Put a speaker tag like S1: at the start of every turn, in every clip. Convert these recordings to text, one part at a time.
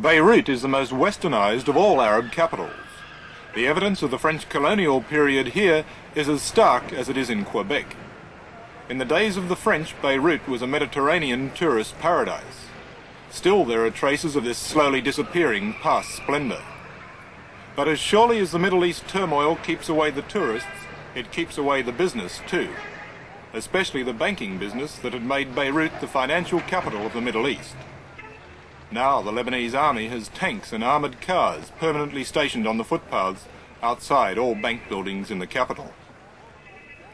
S1: Beirut is the most westernized of all Arab capitals. The evidence of the French colonial period here is as stark as it is in Quebec. In the days of the French, Beirut was a Mediterranean tourist paradise. Still there are traces of this slowly disappearing past splendor. But as surely as the Middle East turmoil keeps away the tourists, it keeps away the business too, especially the banking business that had made Beirut the financial capital of the Middle East. Now the Lebanese army has tanks and armoured cars permanently stationed on the footpaths outside all bank buildings in the capital.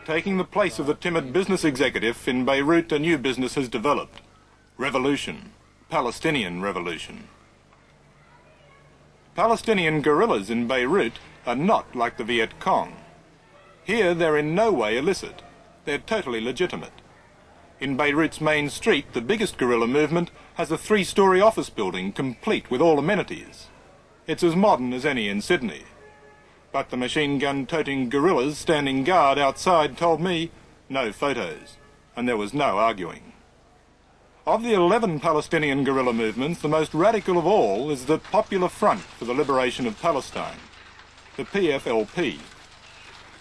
S1: Taking the place of the timid business executive, in Beirut a new business has developed. Revolution. Palestinian revolution. Palestinian guerrillas in Beirut are not like the Viet Cong. Here they're in no way illicit. They're totally legitimate. In Beirut's main street, the biggest guerrilla movement has a 3-story office building complete with all amenities. It's as modern as any in Sydney. But the machine gun-toting guerrillas standing guard outside told me no photos, and there was no arguing. Of the 11 Palestinian guerrilla movements, the most radical of all is the Popular Front for the Liberation of Palestine, the PFLP.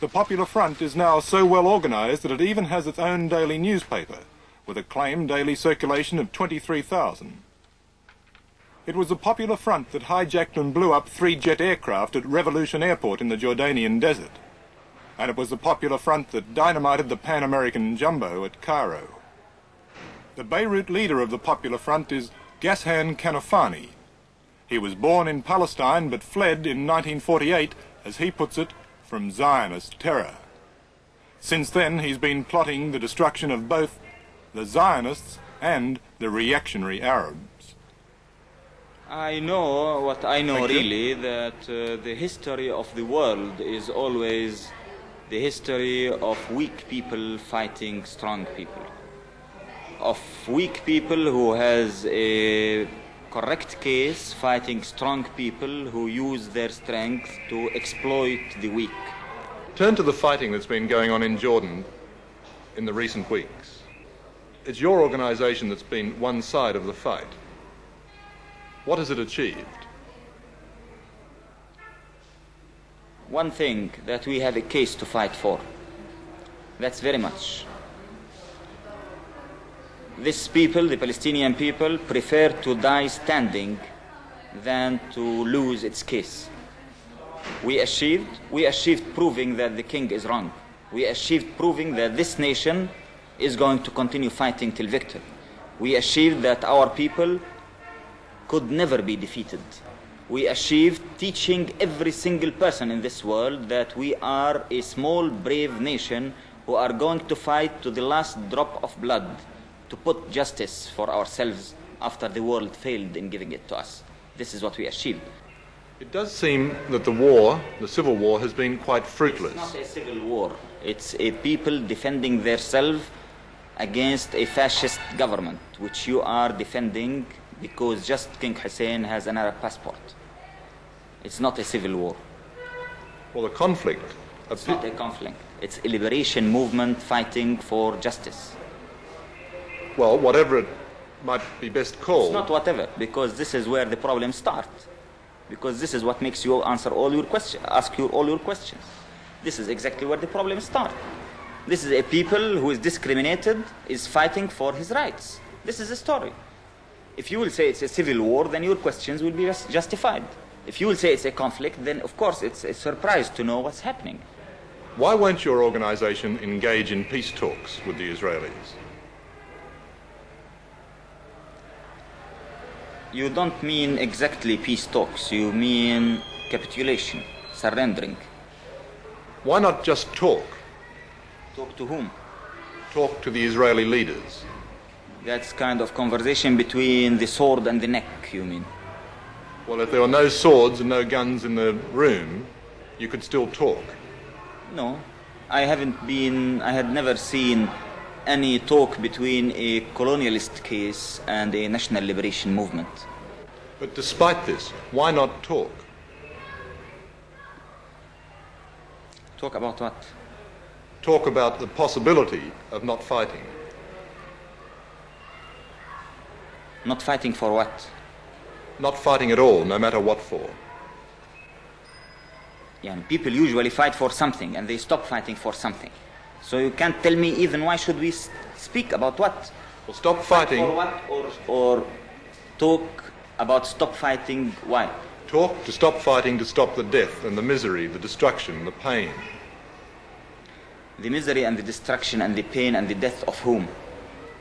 S1: The Popular Front is now so well organised that it even has its own daily newspaper, with a claimed daily circulation of 23,000. It was the Popular Front that hijacked and blew up 3 jet aircraft at Revolution Airport in the Jordanian desert. And it was the Popular Front that dynamited the Pan American Jumbo at Cairo. The Beirut leader of the Popular Front is Ghassan Kanafani. He was born in Palestine but fled in 1948, as he puts it, from Zionist terror. Since then he's been plotting the destruction of both the Zionists and the reactionary Arabs.
S2: I know what I know really, that the history of the world is always the history of weak people fighting strong people. Of weak people who has a correct case fighting strong people who use their strength to exploit the weak.
S1: Turn to the fighting that's been going on in Jordan in the recent weeks. It's your organisation that's been one side of the fight. What has it achieved?
S2: One thing, that we have a case to fight for. That's very much. These people, the Palestinian people, prefer to die standing than to lose its case. We achieved proving that the king is wrong. We achieved proving that this nation is going to continue fighting till victory. We achieved that our people could never be defeated. We achieved teaching every single person in this world that we are a small, brave nation who are going to fight to the last drop of blood to put justice for ourselves after the world failed in giving it to us. This is what we achieved.
S1: It does seem that the war, the civil war, has been quite fruitless.
S2: It's not a civil war. It's a people defending themselves against a fascist government, which you are defending because just King Hussein has an Arab passport. It's not a civil war.
S1: Well, a conflict.
S2: It's not a conflict. It's a liberation movement fighting for justice.
S1: Well, whatever it might be best called.
S2: It's not whatever, because this is where the problems start. Because this is what makes you answer all your questions, ask you all your questions. This is exactly where the problems start. This is a people who is discriminated, is fighting for his rights. This is the story. If you will say it's a civil war, then your questions will be justified. If you will say it's a conflict, then of course it's a surprise to know what's happening.
S1: Why won't your organization engage in peace talks with the Israelis?
S2: You don't mean exactly peace talks, you mean capitulation, surrendering.
S1: Why not just talk?
S2: Talk to whom?
S1: Talk to the Israeli leaders.
S2: That's kind of conversation between the sword and the neck, you mean?
S1: Well, if there were no swords and no guns in the room, you could still talk.
S2: No, I had never seen any talk between a colonialist case and a national liberation movement.
S1: But despite this, why not talk?
S2: Talk about what?
S1: Talk about the possibility of not fighting.
S2: Not fighting for what?
S1: Not fighting at all, no matter what for.
S2: Yeah, and people usually fight for something and they stop fighting for something. So you can't tell me even why should we speak about what?
S1: Well, stop fighting.
S2: For what? Or talk about stop fighting, why?
S1: Talk to stop fighting, to stop the death and the misery, the destruction, the pain.
S2: The misery and the destruction and the pain and the death of whom?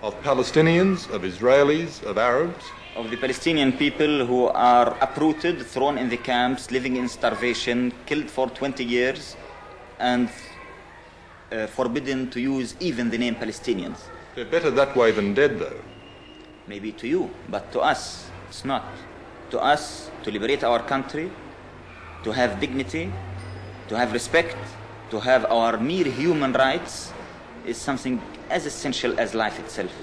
S1: Of Palestinians, of Israelis, of Arabs.
S2: Of the Palestinian people who are uprooted, thrown in the camps, living in starvation, killed for 20 years, and forbidden to use even the name Palestinians.
S1: They're better that way than dead, though.
S2: Maybe to you, but to us, it's not. To us, to liberate our country, to have dignity, to have respect, to have our mere human rights, is something as essential as life itself.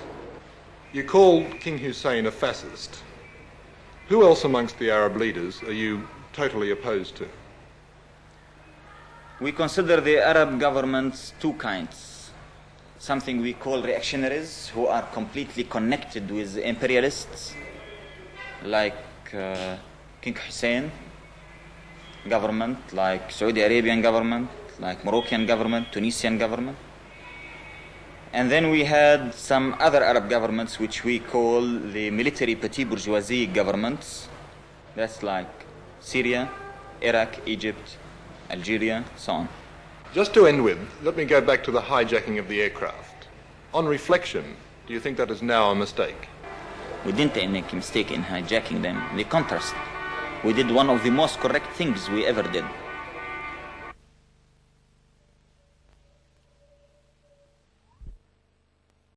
S1: You called King Hussein a fascist. Who else amongst the Arab leaders are you totally opposed to?
S2: We consider the Arab governments two kinds. Something we call reactionaries, who are completely connected with imperialists, like King Hussein government, like Saudi Arabian government, like Moroccan government, Tunisian government. And then we had some other Arab governments which we call the military petit bourgeoisie governments. That's like Syria, Iraq, Egypt, Algeria, so on.
S1: Just to end with, let me go back to the hijacking of the aircraft. On reflection, do you think that is now a mistake?
S2: We didn't make a mistake in hijacking them. The contrast. We did one of the most correct things we ever did.